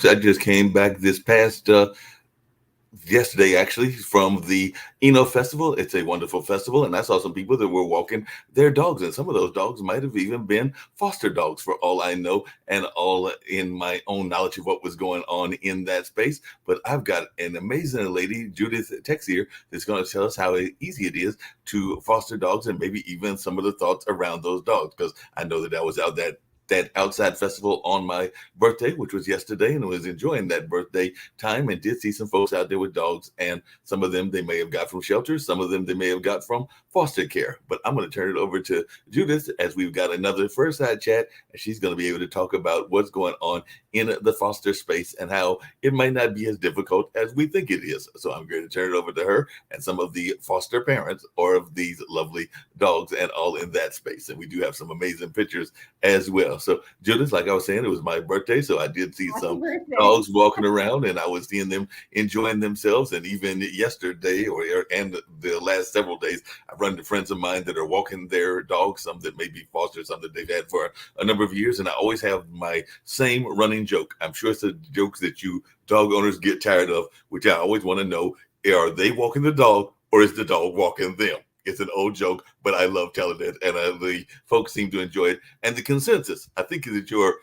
I just came back this past yesterday actually from the Eno Festival. It's a wonderful festival, and I saw some people that were walking their dogs, and some of those dogs might have even been foster dogs for all I know, and all in my own knowledge of what was going on in that space. But I've got an amazing lady, Judith Texier, that's going to tell us how easy it is to foster dogs, and maybe even some of the thoughts around those dogs, because I know that I was out that outside festival on my birthday, which was yesterday, and was enjoying that birthday time, and did see some folks out there with dogs, and some of them they may have got from shelters, some of them they may have got from foster care. But I'm going to turn it over to Judith, as we've got another fireside chat, and she's going to be able to talk about what's going on in the foster space and how it might not be as difficult as we think it is. So I'm going to turn it over to her and some of the foster parents or of these lovely dogs and all in that space. And we do have some amazing pictures as well. So Judith, like I was saying, it was my birthday, so I did see some dogs walking around, and I was seeing them enjoying themselves. And even yesterday, and the last several days, I've run into friends of mine that are walking their dogs, some that may be foster, some that they've had for a number of years. And I always have my same running joke. I'm sure it's a joke that you dog owners get tired of, which I always want to know: are they walking the dog, or is the dog walking them? It's an old joke, but I love telling it, and the folks seem to enjoy it. And the consensus, I think, that your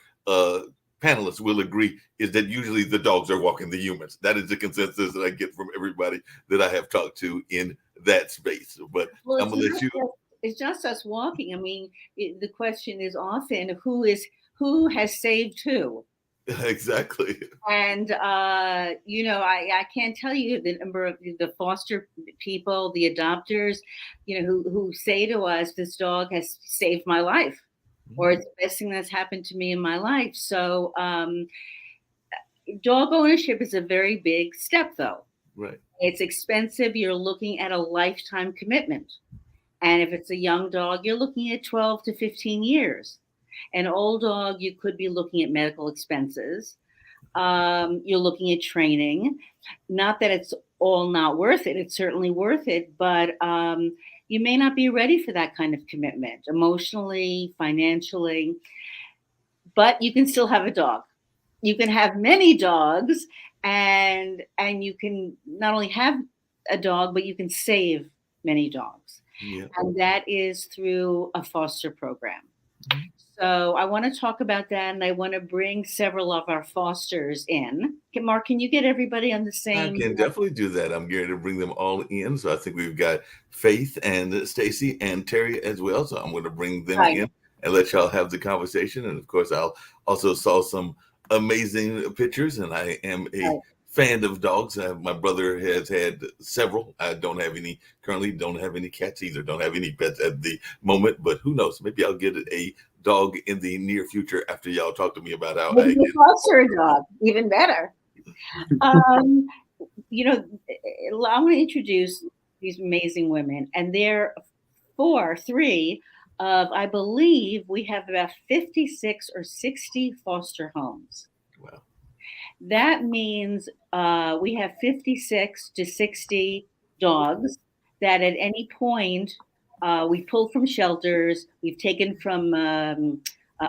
panelists will agree, is that usually the dogs are walking the humans. That is the consensus that I get from everybody that I have talked to in that space. But Well, I'm going to let you. it's just us walking. I mean, the question is often who has saved who. Exactly. And I can't tell you the number of the foster people, the adopters, who say to us, "This dog has saved my life," or "It's the best thing that's happened to me in my life." So, dog ownership is a very big step, though. Right. It's expensive. You're looking at a lifetime commitment, and if it's a young dog, you're looking at 12 to 15 years. An old dog, you could be looking at medical expenses. You're looking at training. Not that it's all not worth it. It's certainly worth it, but you may not be ready for that kind of commitment emotionally, financially. But you can still have a dog. You can have many dogs, and you can not only have a dog, but you can save many dogs. Yeah. And that is through a foster program. So I want to talk about that, and I want to bring several of our fosters in. Mark, can you get everybody on the same? I can definitely do that. I'm going to bring them all in. So I think we've got Faith and Stacy and Terry as well. So I'm going to bring them in and let y'all have the conversation. And of course, I'll also saw some amazing pictures, and I am a fan of dogs. My brother has had several. I don't have any currently. Don't have any cats either. Don't have any pets at the moment. But who knows? Maybe I'll get a dog in the near future after y'all talk to me about how I get foster a dog. Even better. I want to introduce these amazing women, and they're three of, I believe we have about 56 or 60 foster homes. Wow. That means we have 56 to 60 dogs that at any point we pulled from shelters, we've taken from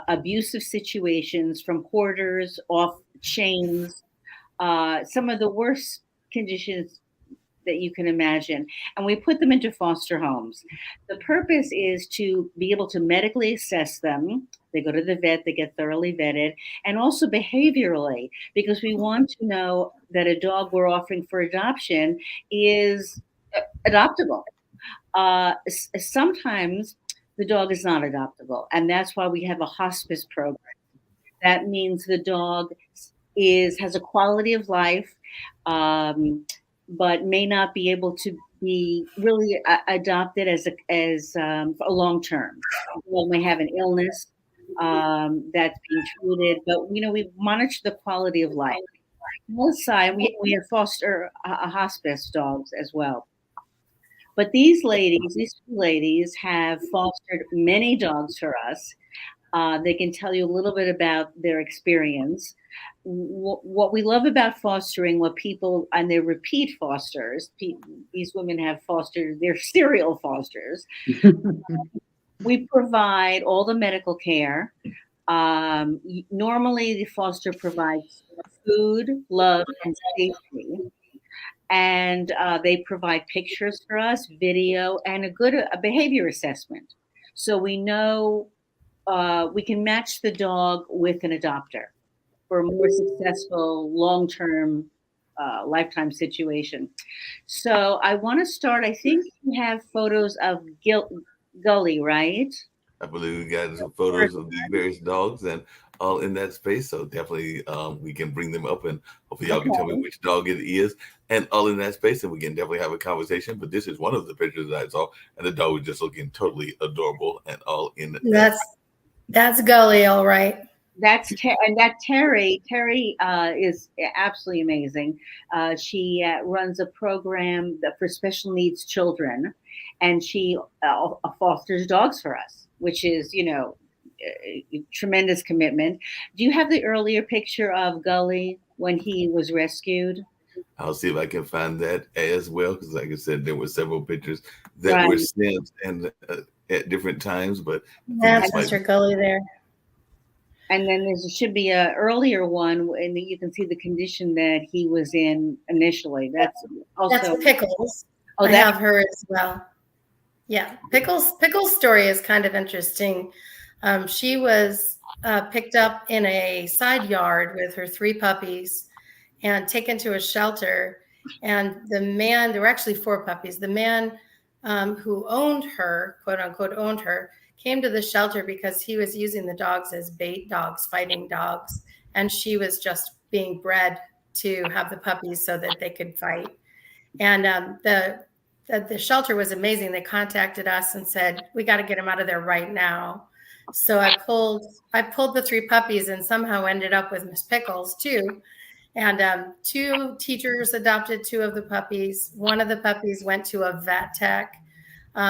abusive situations, from hoarders, off chains, some of the worst conditions that you can imagine. And we put them into foster homes. The purpose is to be able to medically assess them. They go to the vet, they get thoroughly vetted, and also behaviorally, because we want to know that a dog we're offering for adoption is adoptable. Sometimes the dog is not adoptable, and that's why we have a hospice program. That means the dog has a quality of life, but may not be able to be really adopted as a long term. Well, may have an illness that's being treated, but we monitor the quality of life. On the side, we have foster hospice dogs as well. But these two ladies have fostered many dogs for us. They can tell you a little bit about their experience. What we love about fostering, and they're repeat fosters, these women have fostered, they're serial fosters. We provide all the medical care. Normally, the foster provides food, love, and safety. And they provide pictures for us, video, and a behavior assessment. So we know we can match the dog with an adopter for a more successful long-term lifetime situation. So I want to start. I think we have photos of Gully, right? I believe we got some photos of the various dogs and all in that space. So definitely we can bring them up and hopefully y'all can tell me Okay. which dog it is and all in that space and we can definitely have a conversation. But this is one of the pictures that I saw and the dog was just looking totally adorable and all in that. That's Gully, all right. And that Terry. Terry is absolutely amazing. She runs a program for special needs children, and she fosters dogs for us, which is tremendous commitment. Do you have the earlier picture of Gully when he was rescued? I'll see if I can find that as well because like I said, there were several pictures that Right. were sent and at different times, but That's Mr. Gully there. And then there should be a earlier one, and you can see the condition that he was in initially. That's Pickles. Oh, I have her as well. Yeah, Pickles' story is kind of interesting. She was picked up in a side yard with her 3 puppies and taken to a shelter. And the man, there were actually 4 puppies. The man who owned her, quote unquote, owned her, came to the shelter because he was using the dogs as bait dogs, fighting dogs. And she was just being bred to have the puppies so that they could fight. And the shelter was amazing. They contacted us and said, we got to get him out of there right now. So I pulled the 3 puppies and somehow ended up with Miss Pickles too. And 2 teachers adopted 2 of the puppies. One of the puppies went to a vet tech.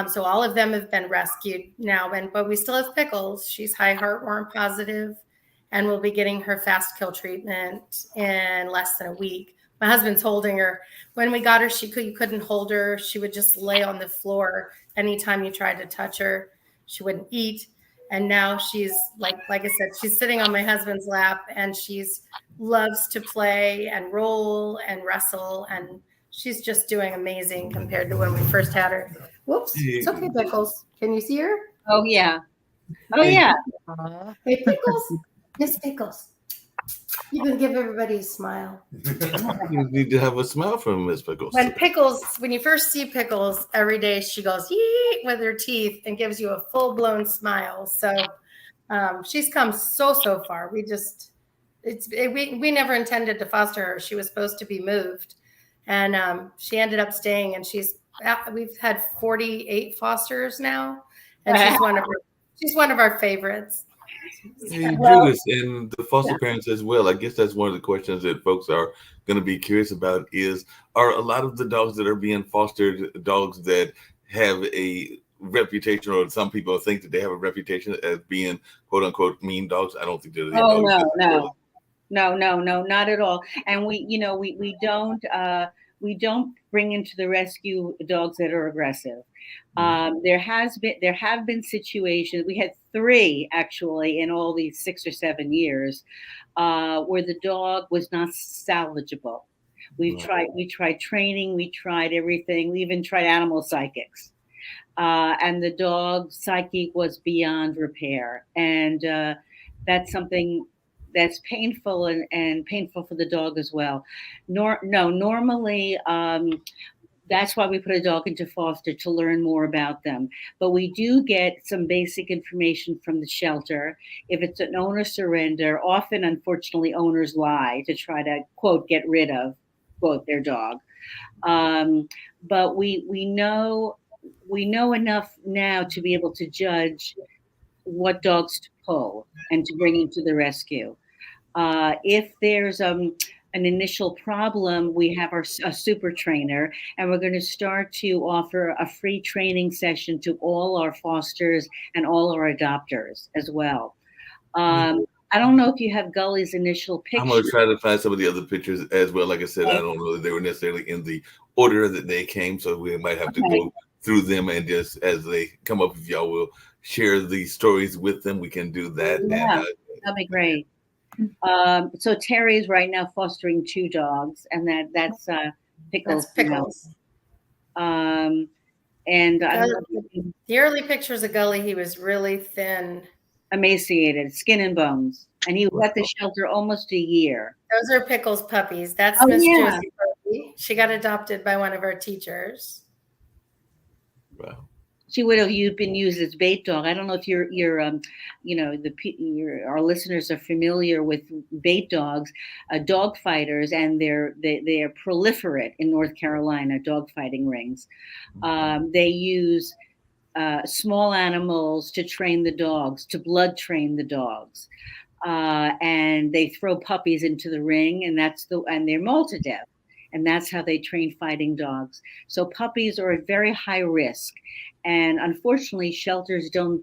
So all of them have been rescued now, but we still have Pickles. She's high heartworm positive and will be getting her fast kill treatment in less than a week. My husband's holding her. When we got her, you couldn't hold her. She would just lay on the floor. Anytime you tried to touch her, she wouldn't eat. And now she's like I said, she's sitting on my husband's lap and loves to play and roll and wrestle. And she's just doing amazing compared to when we first had her. Whoops. It's okay, Pickles. Can you see her? Oh, yeah. Oh, yeah. Hey, Pickles. Miss Pickles. You can give everybody a smile. You need to have a smile from Miss Pickles. When you first see Pickles, every day she goes yee with her teeth and gives you a full-blown smile. So she's come so far. We never intended to foster her. She was supposed to be moved, and she ended up staying. And we've had 48 fosters now, and she's one of our favorites. Hey, Judith, and the foster parents as well. I guess that's one of the questions that folks are going to be curious about are a lot of the dogs that are being fostered dogs that have a reputation, or some people think that they have a reputation as being quote unquote mean dogs? I don't think they're No, not at all. And we don't bring into the rescue dogs that are aggressive. There have been situations. We had 3 actually in all these 6 or 7 years where the dog was not salvageable. We tried training, we tried everything, we even tried animal psychics, and the dog psyche was beyond repair. And that's something that's painful and painful for the dog as well. Normally. That's why we put a dog into foster, to learn more about them. But we do get some basic information from the shelter. If it's an owner surrender, often, unfortunately, owners lie to try to, quote, get rid of, quote, their dog. But we know enough now to be able to judge what dogs to pull and to bring into the rescue. If there's an initial problem, we have a super trainer, and we're going to start to offer a free training session to all our fosters and all our adopters as well. I don't know if you have Gully's initial picture. I'm going to try to find some of the other pictures as well. Like I said, I don't know that they were necessarily in the order that they came, so we might have to go through them, and just as they come up, if y'all will share the stories with them, we can do that. Yeah, that'd be great. So Terry is right now fostering 2 dogs, and that's Pickles. That's Pickles. And I don't know, The early pictures of Gully, he was really thin. emaciated, skin and bones, and he was at the shelter almost a year. Those are Pickles puppies. That's Oh, Miss yeah. Josie Purdy. She got adopted by one of our teachers. Wow. She would have been used as bait dog. I don't know if you're you know, our listeners are familiar with bait dogs, dog fighters, and they are proliferate in North Carolina, dog fighting rings. They use small animals to train the dogs, to blood train the dogs. And they throw puppies into the ring, and they're mauled to death. And that's how they train fighting dogs. So puppies are at very high risk. And unfortunately, shelters don't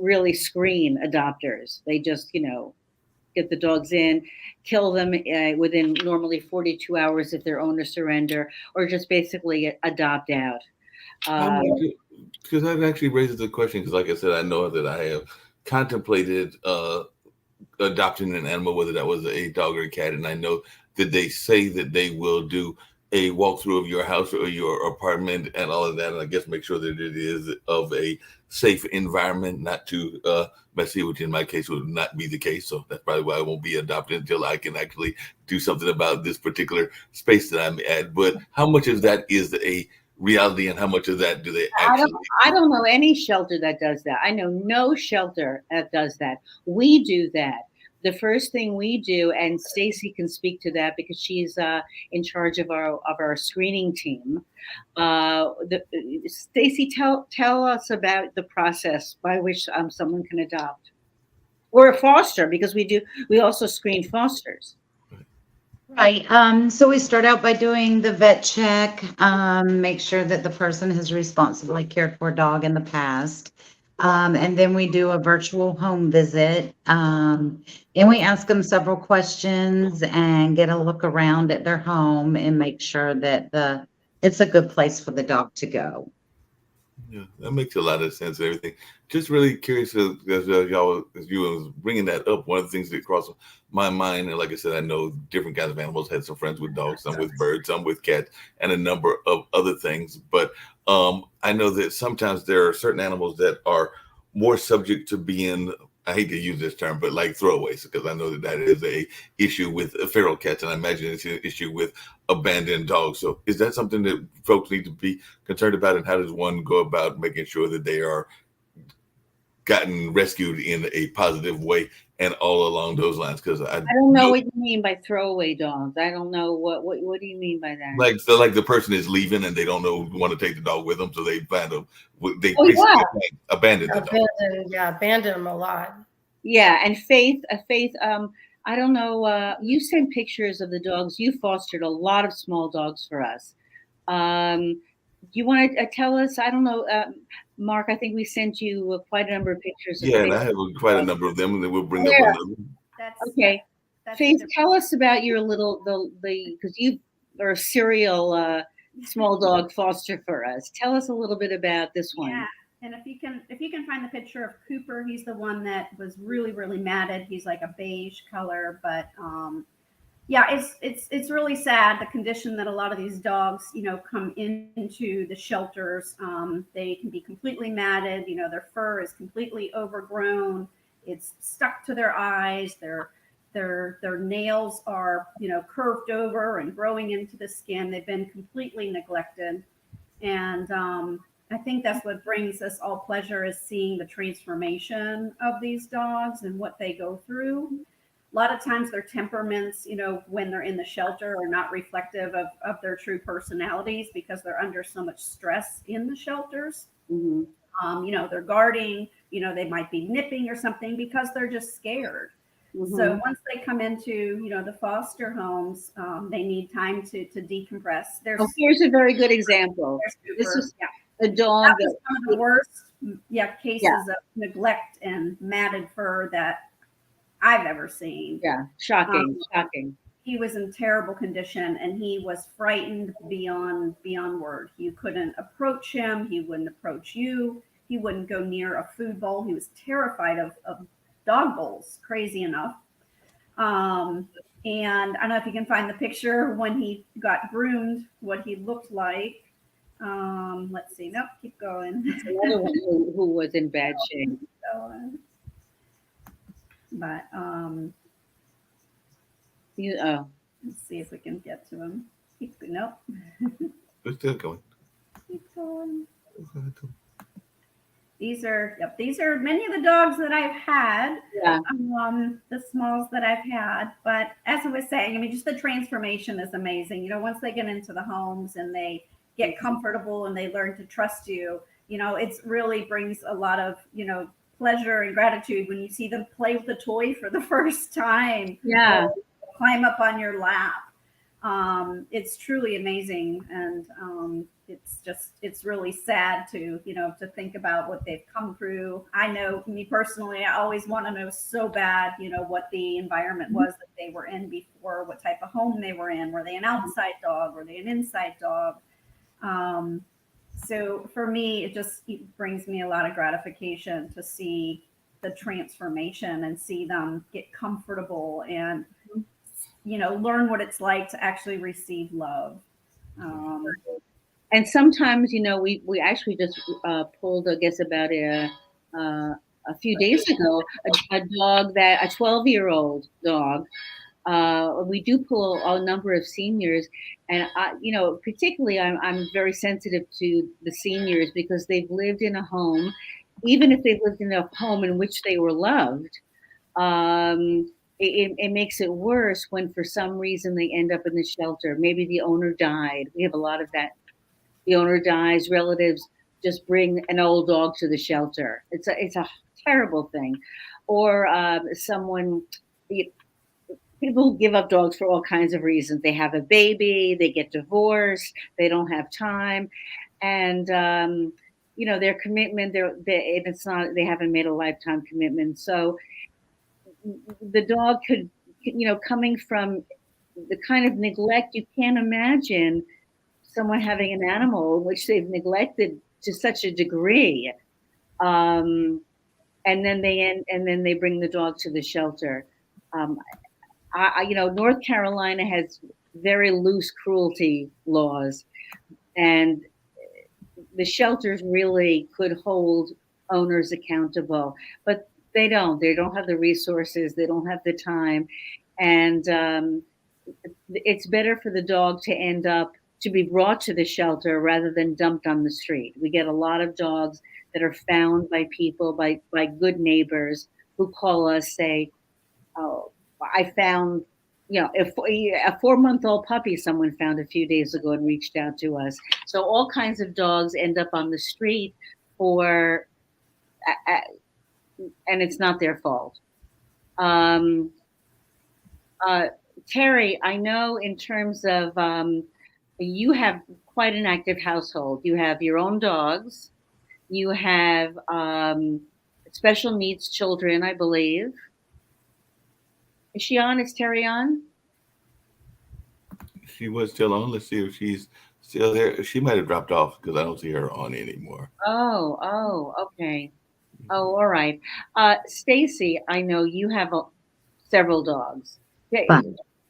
really screen adopters. They just, get the dogs in, kill them within normally 42 hours if their owners surrender, or just basically adopt out. Because that actually raises the question, because like I said, I know that I have contemplated adopting an animal, whether that was a dog or a cat, and I know that they say that they will do a walkthrough of your house or your apartment and all of that, and I guess make sure that it is of a safe environment, not too messy, which in my case would not be the case. So that's probably why I won't be adopted until I can actually do something about this particular space that I'm at. But how much of that is a reality, and how much of that do they actually? I don't know any shelter that does that. I know no shelter that does that. We do that. The first thing we do, and Stacy can speak to that because she's in charge of our screening team. Stacy, tell us about the process by which someone can adopt or foster, because we also screen fosters. Right. So we start out by doing the vet check, make sure that the person has responsibly cared for a dog in the past. And then we do a virtual home visit. And we ask them several questions and get a look around at their home and make sure that it's a good place for the dog to go. Yeah, that makes a lot of sense and everything. Just really curious as you was bringing that up. One of the things that crossed my mind, and like I said, I know different kinds of animals. Had some friends with dogs, some with birds, some with cats, and a number of other things. But I know that sometimes there are certain animals that are more subject to being, I hate to use this term, but like throwaways, because I know that is a issue with feral cats, and I imagine it's an issue with abandoned dogs. So is that something that folks need to be concerned about, and how does one go about making sure that they are gotten rescued in a positive way and all along those lines? Because I don't know what you mean by throwaway dogs. I don't know what do you mean by that? Like the person is leaving and they don't know who want to take the dog with them, so they find them. They abandon the dog. Abandon them a lot. Yeah, and Faith, I don't know. You sent pictures of the dogs. You fostered a lot of small dogs for us. You want to tell us? I don't know, Mark. I think we sent you quite a number of pictures. Yeah, and I have quite a number of them, and then we'll bring up another. Okay. Faith, tell us about your because you are a serial small dog foster for us. Tell us a little bit about this one. Yeah. And if you can find the picture of Cooper, he's the one that was really, really matted. He's like a beige color, but it's really sad, the condition that a lot of these dogs, come into the shelters. They can be completely matted. Their fur is completely overgrown. It's stuck to their eyes. Their nails are, curved over and growing into the skin. They've been completely neglected, and I think that's what brings us all pleasure, is seeing the transformation of these dogs and what they go through. A lot of times their temperaments, when they're in the shelter, are not reflective of their true personalities because they're under so much stress in the shelters. Mm-hmm. They're guarding, they might be nipping or something because they're just scared. Mm-hmm. So once they come into, the foster homes, they need time to decompress. Here's a very good example. This is a dog that was one of the worst cases of neglect and matted fur that I've ever seen. Yeah, shocking. He was in terrible condition, and he was frightened beyond word. You couldn't approach him. He wouldn't approach you. He wouldn't go near a food bowl. He was terrified of dog bowls, crazy enough. And I don't know if you can find the picture when he got groomed, what he looked like. Let's see. Nope, keep going. Another one who was in bad shape. But Oh, let's see if we can get to him. Nope. We're still going. Keep going. These are many of the dogs that I've had. yeah. The smalls that I've had. But as I was saying, I mean, just the transformation is amazing. You know, once they get into the homes and they get comfortable and they learn to trust you, you know, it's really brings a lot of, you know, pleasure and gratitude when you see them play with the toy for the first time. Yeah. Climb up on your lap. It's truly amazing. And it's really sad to, you know, to think about what they've come through. I know me personally, I always want to know so bad, you know, what the environment was that they were in before, what type of home they were in. Were they an outside dog? Were they an inside dog? So for me, it brings me a lot of gratification to see the transformation and see them get comfortable and, you know, learn what it's like to actually receive love. And sometimes, you know, we actually just pulled, I guess, about a few days ago, a 12-year-old dog. We do pull a number of seniors, and you know, particularly, I'm very sensitive to the seniors because they've lived in a home, even if they've lived in a home in which they were loved. It makes it worse when, for some reason, they end up in the shelter. Maybe the owner died. We have a lot of that. The owner dies, relatives just bring an old dog to the shelter. It's a terrible thing. Or someone, people who give up dogs for all kinds of reasons. They have a baby, they get divorced, they don't have time, and you know, their commitment. They haven't made a lifetime commitment. So the dog could, you know, coming from the kind of neglect, you can't imagine someone having an animal which they've neglected to such a degree, and then they bring the dog to the shelter. You know, North Carolina has very loose cruelty laws, and the shelters really could hold owners accountable, but they don't. They don't have the resources. They don't have the time, and it's better for the dog to be brought to the shelter rather than dumped on the street. We get a lot of dogs that are found by people, by good neighbors who call us, say, "Oh, I found, you know, a 4-month-old puppy someone found a few days ago and reached out to us." So all kinds of dogs end up on the street and it's not their fault. Terry, I know in terms of, you have quite an active household. You have your own dogs. You have special needs children, I believe. Is she on? Is Terry on? She was still on. Let's see if she's still there. She might have dropped off because I don't see her on anymore. Oh, okay. Oh, all right. Stacy, I know you have several dogs.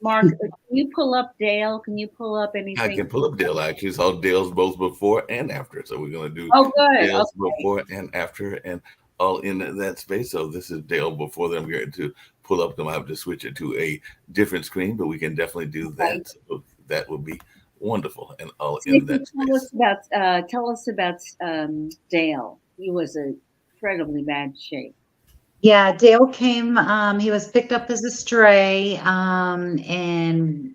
Mark, can you pull up Dale? Can you pull up anything? I can pull up Dale. I actually saw Dale's both before and after. So we're going to do good. Dale's before and after and all in that space. So this is Dale before them. I'm going to pull up them. I have to switch it to a different screen, but we can definitely do that. So that would be wonderful. And all in that space. Tell us about Dale. He was in incredibly bad shape. Yeah, Dale came, he was picked up as a stray, and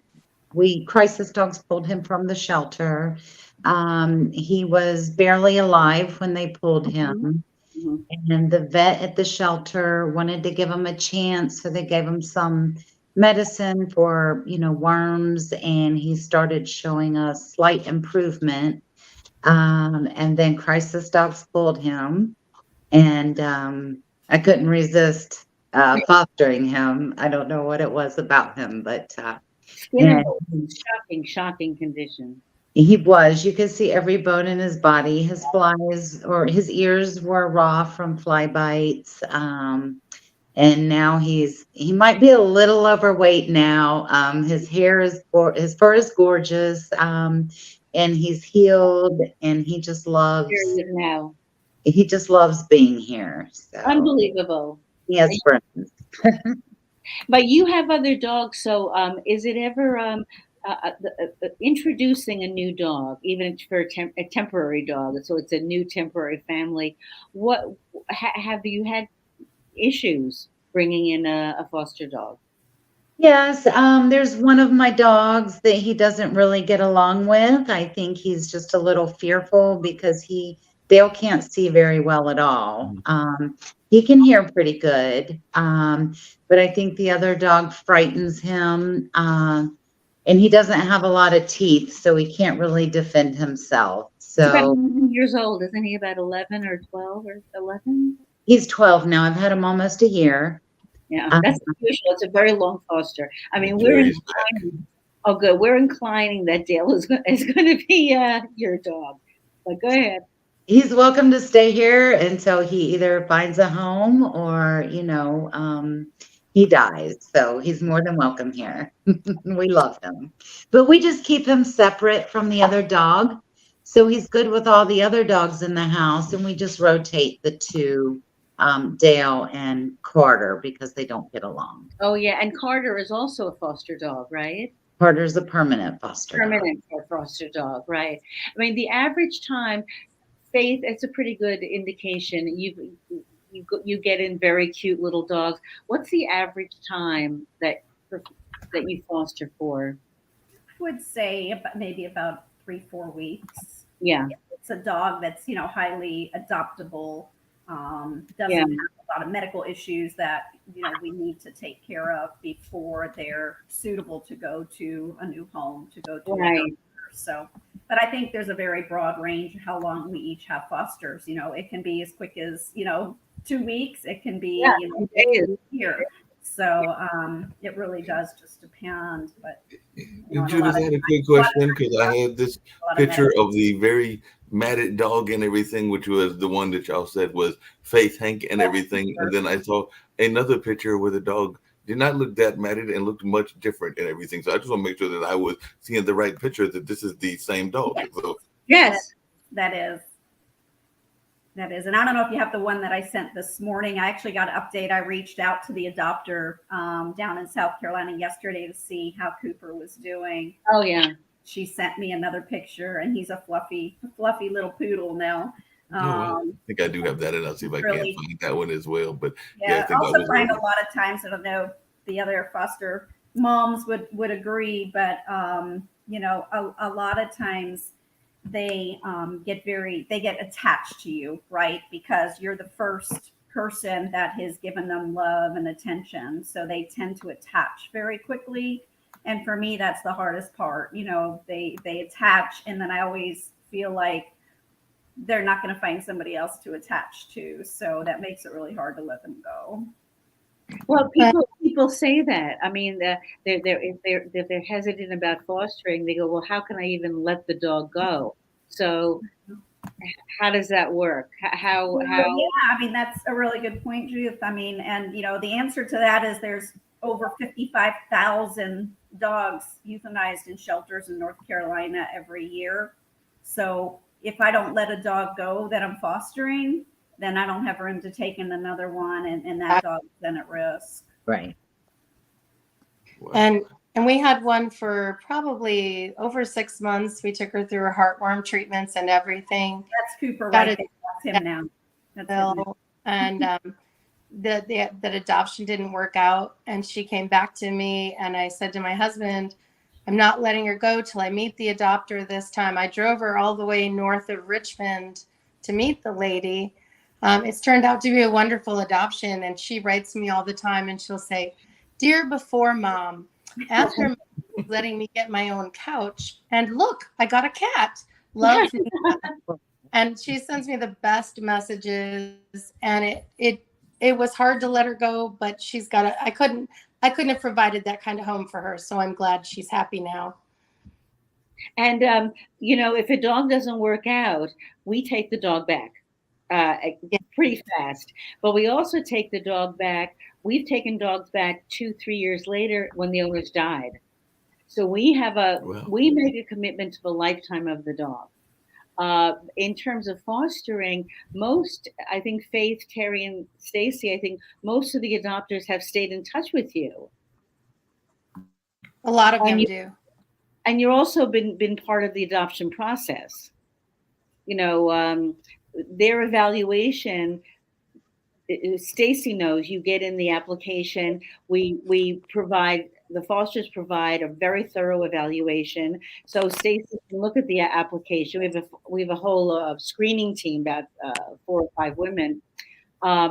crisis dogs pulled him from the shelter. He was barely alive when they pulled him. Mm-hmm. And the vet at the shelter wanted to give him a chance, so they gave him some medicine for, you know, worms, and he started showing a slight improvement. And then crisis dogs pulled him, and I couldn't resist fostering him. I don't know what it was about him, but shocking condition. He was. You could see every bone in his body. His ears were raw from fly bites. And now he might be a little overweight now. His hair his fur is gorgeous. And he's healed, and Here he is now. he just loves being here. So Unbelievable. he has friends. But you have other dogs, so is it ever introducing a new dog, even for a temporary dog? So it's a new temporary family. What have you had issues bringing in a foster dog? Yes, there's one of my dogs that he doesn't really get along with. I think he's just a little fearful because Dale can't see very well at all. He can hear pretty good, but I think the other dog frightens him. And he doesn't have a lot of teeth, so he can't really defend himself. He's about So 11 years old, isn't he? About 11 or 12 or 11? he's 12 now. I've had him almost a year. Yeah, that's unusual. It's a very long foster. I mean, Jerry's oh, good. We're inclining that Dale is going to be your dog. But go ahead. He's welcome to stay here until he either finds a home or, he dies. So he's more than welcome here. We love him. But we just keep him separate from the other dog. So he's good with all the other dogs in the house. And we just rotate the two, Dale and Carter, because they don't get along. Oh, yeah. And Carter is also a foster dog, right? Carter's a permanent foster dog. Permanent foster dog, right? I mean, the average time, Faith, it's a pretty good indication. You get in very cute little dogs. What's the average time that you foster for? I would say maybe about 3-4 weeks. Yeah, It's a dog that's highly adoptable. Doesn't Yeah. have a lot of medical issues that we need to take care of before they're suitable to go to a new home, to go to a right. doctor. So, but I think there's a very broad range of how long we each have fosters. It can be as quick as 2 weeks. It can be Yeah, a year. So it really does just depend. But And Judith, I had a quick question because I had this a lot of picture medical- of the very matted dog and everything, which was the one that y'all said was Faith Hank and everything. And then I saw another picture where the dog did not look that matted and looked much different and everything. So I just want to make sure that I was seeing the right picture, that this is the same dog. Yes. So, Yes. That is. And I don't know if you have the one that I sent this morning. I actually got an update. I reached out to the adopter down in South Carolina yesterday to see how Cooper was doing. Oh, yeah. She sent me another picture, and he's a fluffy little poodle now. I think I do have that, and I'll see if I Really? can find that one as well. But Yeah, I I think I also was find right. a lot of times, I don't know, the other foster moms would agree, but a lot of times they get attached to you, right? Because you're the first person that has given them love and attention, so they tend to attach very quickly. And for me, that's the hardest part. They attach, and then I always feel like they're not going to find somebody else to attach to, so that makes it really hard to let them go. Well, people say that. I mean, if they're hesitant about fostering, they go, "Well, how can I even let the dog go?" So, how does that work? How? Yeah, I mean, that's a really good point, Judith. I mean, and the answer to that is there's over 55,000 dogs euthanized in shelters in North Carolina every year. So if I don't let a dog go that I'm fostering, then I don't have room to take in another one, and that dog's then at risk. Right. And we had one for probably over 6 months. We took her through her heartworm treatments and everything. That's Cooper Got right it. there. That's him now. That's him now. And that adoption didn't work out. And she came back to me, and I said to my husband, I'm not letting her go till I meet the adopter this time. I drove her all the way north of Richmond to meet the lady. It's turned out to be a wonderful adoption. And she writes me all the time, and she'll say, "Dear before mom, after letting me get my own couch, and look, I got a cat. Love me." And she sends me the best messages, and it was hard to let her go, but she's got I couldn't have provided that kind of home for her. So I'm glad she's happy now. And if a dog doesn't work out, we take the dog back. uh, pretty fast. But we also take the dog back. We've taken dogs back 2, 3 years later when the owners died. So Well, we make a commitment to the lifetime of the dog. In terms of fostering, I think Faith, Terry, and Stacy, I think most of the adopters have stayed in touch with you. A lot of them And do. and you're also been part of the adoption process. You know, their evaluation. Stacy knows you get in the application. We provide the fosters provide a very thorough evaluation. So Stacy can look at the application. We have a whole screening team, about 4 or 5 women.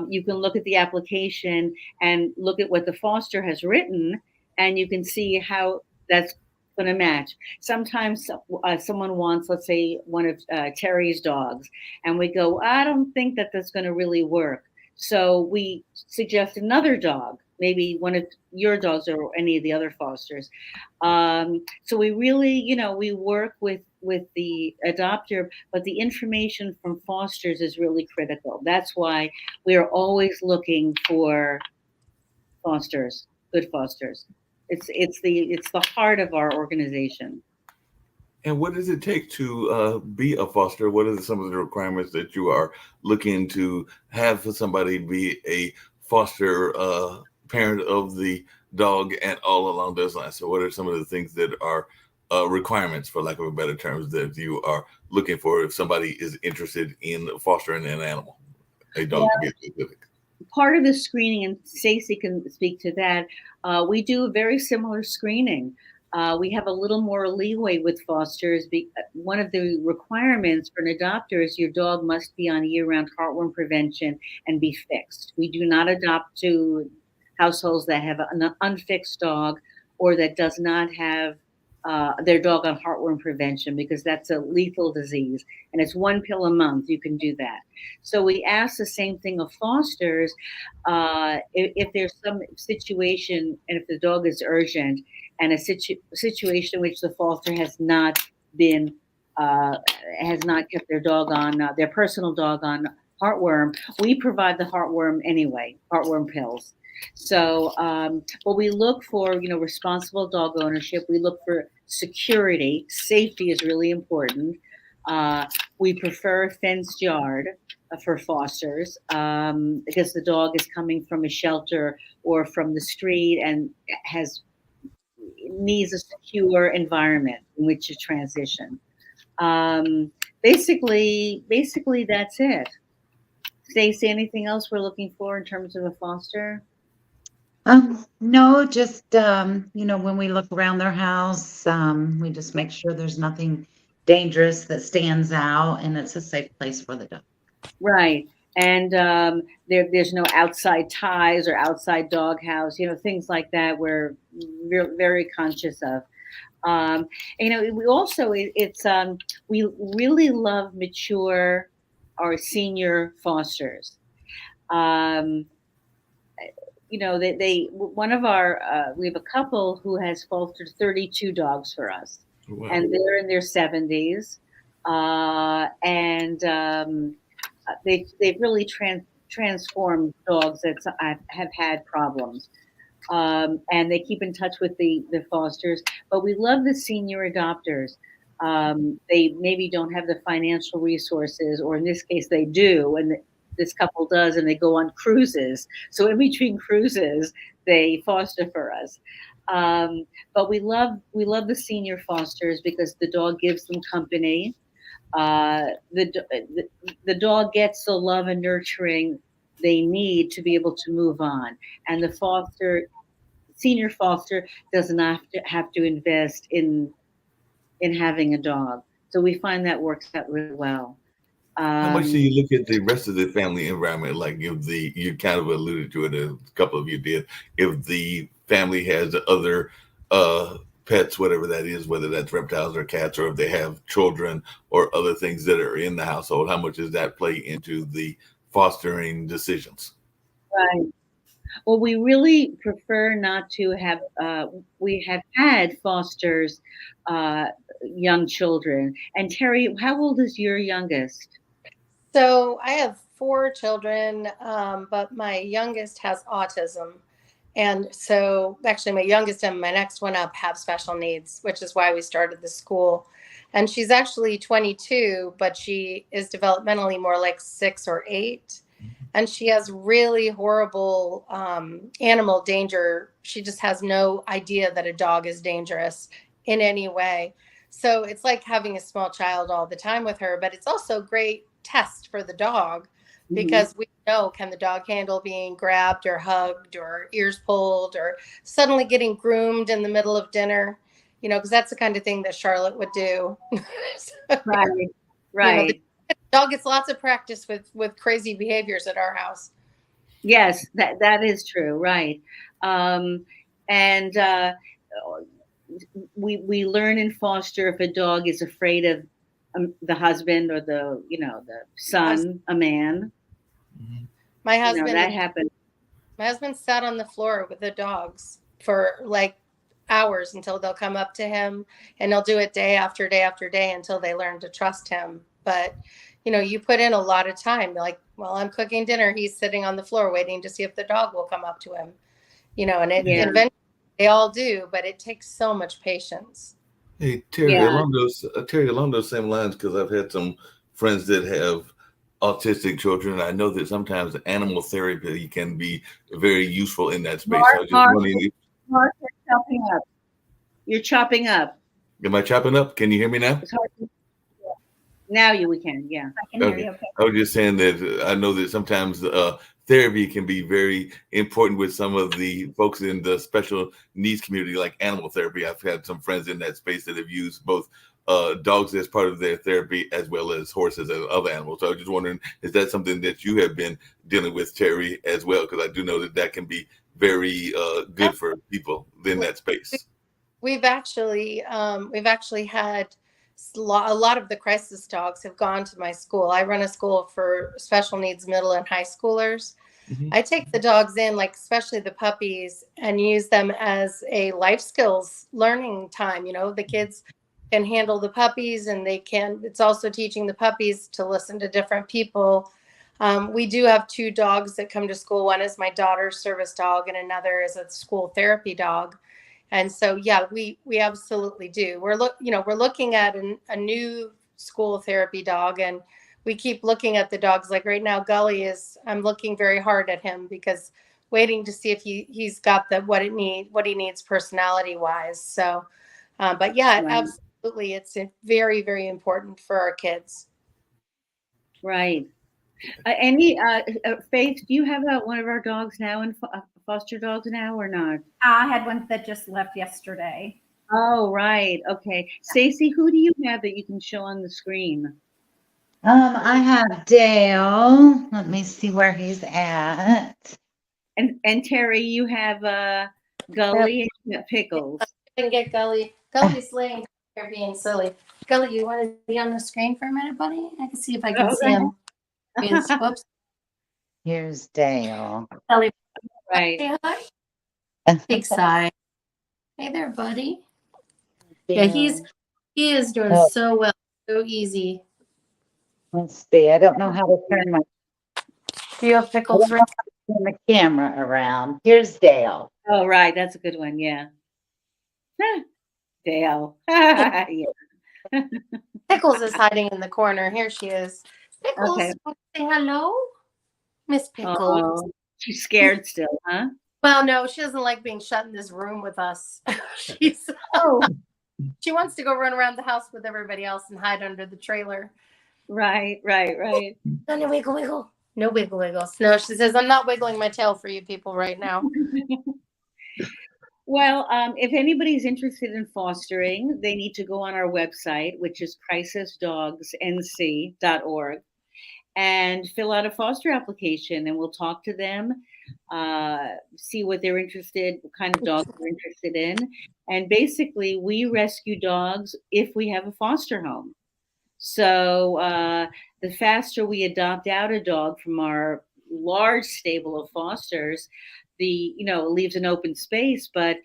You can look at the application and look at what the foster has written, and you can see how that's going to match. Sometimes someone wants, let's say, one of Terry's dogs, and we go, I don't think that that's going to really work. So we suggest another dog, maybe one of your dogs or any of the other fosters. So we really, we work with the adopter, but the information from fosters is really critical. That's why we are always looking for fosters, good fosters. It's the heart of our organization. and what does it take to be a foster? What are some of the requirements that you are looking to have for somebody be a foster parent of the dog and all along those lines? So what are some of the things that are requirements, for lack of a better terms, that you are looking for if somebody is interested in fostering an animal, a dog to be specific? Part of the screening, and Stacey can speak to that, we do a very similar screening. We have a little more leeway with fosters. One of the requirements for an adopter is your dog must be on year-round heartworm prevention and be fixed. We do not adopt to households that have an unfixed dog or that does not have their dog on heartworm prevention, because that's a lethal disease, and it's 1 pill a month. You can do that. So we ask the same thing of fosters. If there's some situation, and if the dog is urgent, and a situation in which the foster has not kept their dog on their personal dog on heartworm, we provide the heartworm anyway, heartworm pills. So, but we look for, responsible dog ownership. We look for security. Safety is really important. We prefer a fenced yard for fosters, because the dog is coming from a shelter or from the street and needs a secure environment in which to transition. Basically, that's it. Stacey, anything else we're looking for in terms of a foster? No, just, when we look around their house, we just make sure there's nothing dangerous that stands out and it's a safe place for the dog. Right. And there's no outside ties or outside doghouse, things like that we're very conscious of. We also, we really love mature or senior fosters. One of our, we have a couple who has fostered 32 dogs for us. Wow. And they're in their 70s. They've really transformed dogs that have had problems. And they keep in touch with the fosters. But we love the senior adopters. They maybe don't have the financial resources, or in this case they do, and this couple does, and they go on cruises. So in between cruises, they foster for us. But we love the senior fosters because the dog gives them company. The dog gets the love and nurturing they need to be able to move on, and the senior foster does not have to invest in having a dog. So we find that works out really well. How much do you look at the rest of the family environment? Like you kind of alluded to it, a couple of you did. If the family has other pets, whatever that is, whether that's reptiles or cats, or if they have children or other things that are in the household, how much does that play into the fostering decisions? Right. Well, we really prefer not to have, we have had fosters, young children. And Terry, how old is your youngest? So I have 4 children, but my youngest has autism. And so actually my youngest and my next one up have special needs, which is why we started the school. And she's actually 22, but she is developmentally more like 6 or 8. And she has really horrible animal danger. She just has no idea that a dog is dangerous in any way. So it's like having a small child all the time with her, but it's also a great test for the dog because we know, can the dog handle being grabbed or hugged or ears pulled or suddenly getting groomed in the middle of dinner, you know, because that's the kind of thing that Charlotte would do. So, Right. you know, the dog gets lots of practice with crazy behaviors at our house. Yes, that is true. Right. And we learn in foster if a dog is afraid of the husband or the son, a man. My husband, that happened. My husband sat on the floor with the dogs for like hours until they'll come up to him, and they'll do it day after day after day until they learn to trust him. But you know, you put in a lot of time. Like, while I'm cooking dinner, he's sitting on the floor waiting to see if the dog will come up to him. You know, and eventually they all do, but it takes so much patience. Hey, Terry, along those same lines, because I've had some friends that have autistic children, and I know that sometimes animal therapy can be very useful in that space. Mark, you're chopping up. You're chopping up. Am I chopping up? Can you hear me now? Now we can, yeah. I can hear you. Okay. I was just saying that I know that sometimes therapy can be very important with some of the folks in the special needs community, like animal therapy. I've had some friends in that space that have used both dogs as part of their therapy as well as horses and other animals. So I was just wondering, is that something that you have been dealing with, Terry, as well? Because I do know that can be very good for people in that space. We've actually had a lot of the crisis dogs have gone to my school. I run a school for special needs middle and high schoolers. I take the dogs in, like especially the puppies, and use them as a life skills learning time. You know, the kids can handle the puppies, and it's also teaching the puppies to listen to different people. We do have 2 dogs that come to school. One is my daughter's service dog, and another is a school therapy dog. And so, yeah, we absolutely do. We're looking at a new school therapy dog, and we keep looking at the dogs. Like right now, Gully I'm looking very hard at him because waiting to see if he's got what he needs personality wise. So, but yeah, Right. Absolutely. It's very, very important for our kids. Right. Faith, do you have one of our dogs now in foster dogs now or not? I had one that just left yesterday. Oh, right. Okay. Stacy, who do you have that you can show on the screen? I have Dale. Let me see where he's at. And Terry, you have Gully and you have Pickles. I can get Gully. Gully's laying here being silly. Gully, you want to be on the screen for a minute, buddy? I can see if I can see him. Whoops. Here's Dale. Gully, Right. say hi. Big sigh. Hey there, buddy. Yeah, he is doing so well, so easy. Let's see. I don't know how to turn Do you have Pickles? turn the camera around. Here's Dale. Oh, right. That's a good one. Yeah. Dale. Yeah. Pickles is hiding in the corner. Here she is. Pickles, Okay. want to say hello? Miss Pickles. Oh, she's scared still, huh? Well, no, she doesn't like being shut in this room with us. She wants to go run around the house with everybody else and hide under the trailer. Right. No wiggle. No wiggle wiggles. No, she says, I'm not wiggling my tail for you people right now. Well, if anybody's interested in fostering, they need to go on our website, which is crisisdogsnc.org, and fill out a foster application, and we'll talk to them, see what they're interested, what kind of dogs they're interested in. And basically, we rescue dogs if we have a foster home. So the faster we adopt out a dog from our large stable of fosters, it leaves an open space, but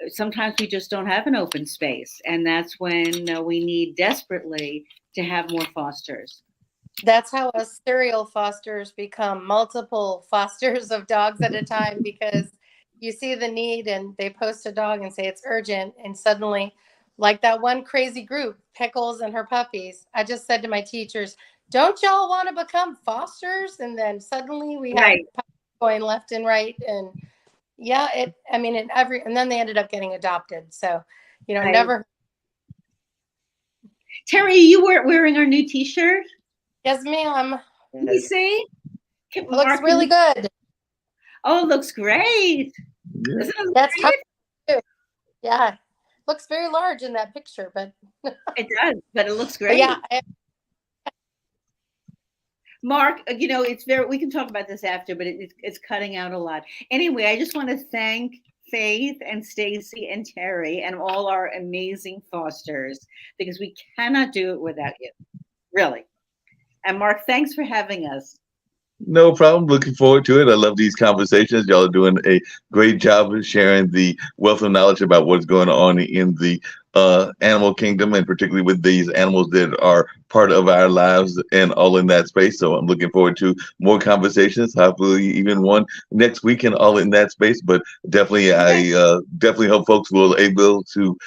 sometimes we just don't have an open space. And that's when we need desperately to have more fosters. That's how us serial fosters become multiple fosters of dogs at a time, because you see the need and they post a dog and say it's urgent. And suddenly, like that one crazy group, Pickles and her puppies, I just said to my teachers, don't y'all want to become fosters? And then suddenly we have Right. puppies going left and right. And yeah, and then they ended up getting adopted. So, Right. never. Terry, you were wearing our new T-shirt. Yes, ma'am. Let me see. Looks really good. Oh, it looks great. Yeah. Isn't it That's great? Yeah. Looks very large in that picture, but It does, but it looks but great. yeah, Mark, we can talk about this after, but it's cutting out a lot. Anyway, I just want to thank Faith and Stacy and Terry and all our amazing fosters, because we cannot do it without you, really. And Mark, thanks for having us. No problem. Looking forward to it. I love these conversations. Y'all are doing a great job of sharing the wealth of knowledge about what's going on in the animal kingdom, and particularly with these animals that are part of our lives and all in that space. So I'm looking forward to more conversations, hopefully even one next week and all in that space. But definitely, I definitely hope folks will able to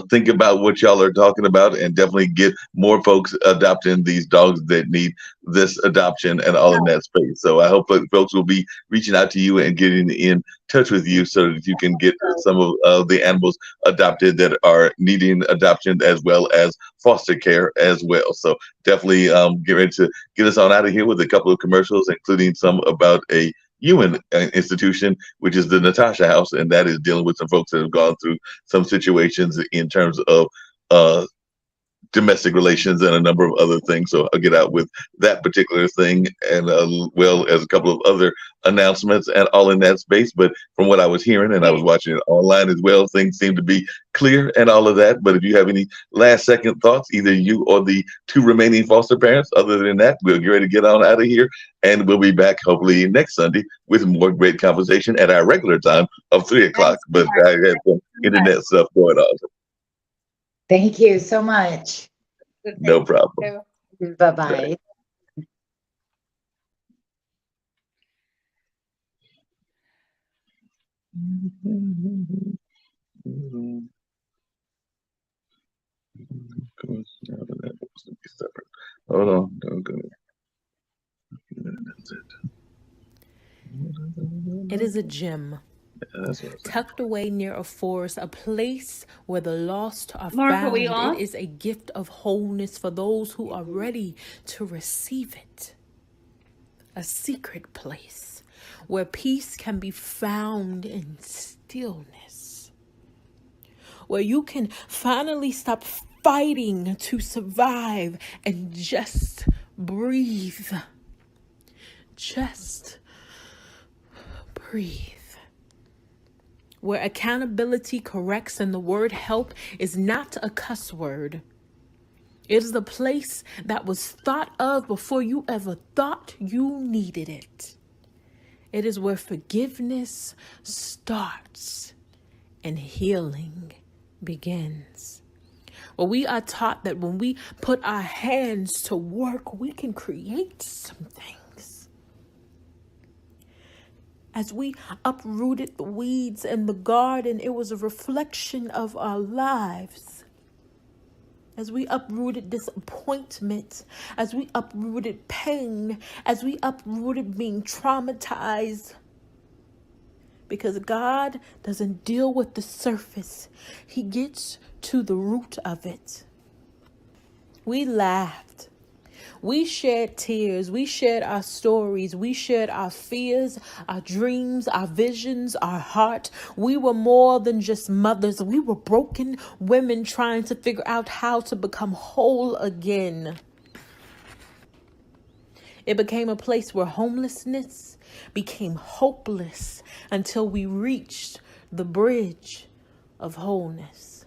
think about what y'all are talking about, and definitely get more folks adopting these dogs that need this adoption and all in that space. So I hope that folks will be reaching out to you and getting in touch with you so that you can get some of the animals adopted that are needing adoption, as well as foster care as well. So definitely get ready to get us on out of here with a couple of commercials, including some about a human institution, which is the Natasha House, and that is dealing with some folks that have gone through some situations in terms of domestic relations and a number of other things. So I'll get out with that particular thing, and well as a couple of other announcements and all in that space. But from what I was hearing, and I was watching it online as well, things seem to be clear and all of that. But if you have any last second thoughts, either you or the two remaining foster parents, other than that, we'll get ready to get on out of here, and we'll be back hopefully next Sunday with more great conversation at our regular time of 3 o'clock. But I had some internet stuff going on. Thank you so much. No problem. Bye-bye. Hold on. It is a gem tucked away near a forest, a place where the lost are Mark, are found. we on? It is a gift of wholeness for those who are ready to receive it. A secret place where peace can be found in stillness, where you can finally stop fighting to survive and just breathe. Just breathe. Where accountability corrects and the word help is not a cuss word. It is the place that was thought of before you ever thought you needed it. It is where forgiveness starts and healing begins. Well, we are taught that when we put our hands to work, we can create some things. As we uprooted the weeds in the garden, it was a reflection of our lives. As we uprooted disappointment, as we uprooted pain, as we uprooted being traumatized. Because God doesn't deal with the surface. He gets to the root of it. We laughed. We shared tears. We shared our stories. We shared our fears, our dreams, our visions, our heart. We were more than just mothers. We were broken women trying to figure out how to become whole again. It became a place where homelessness became hopeless until we reached the bridge of wholeness.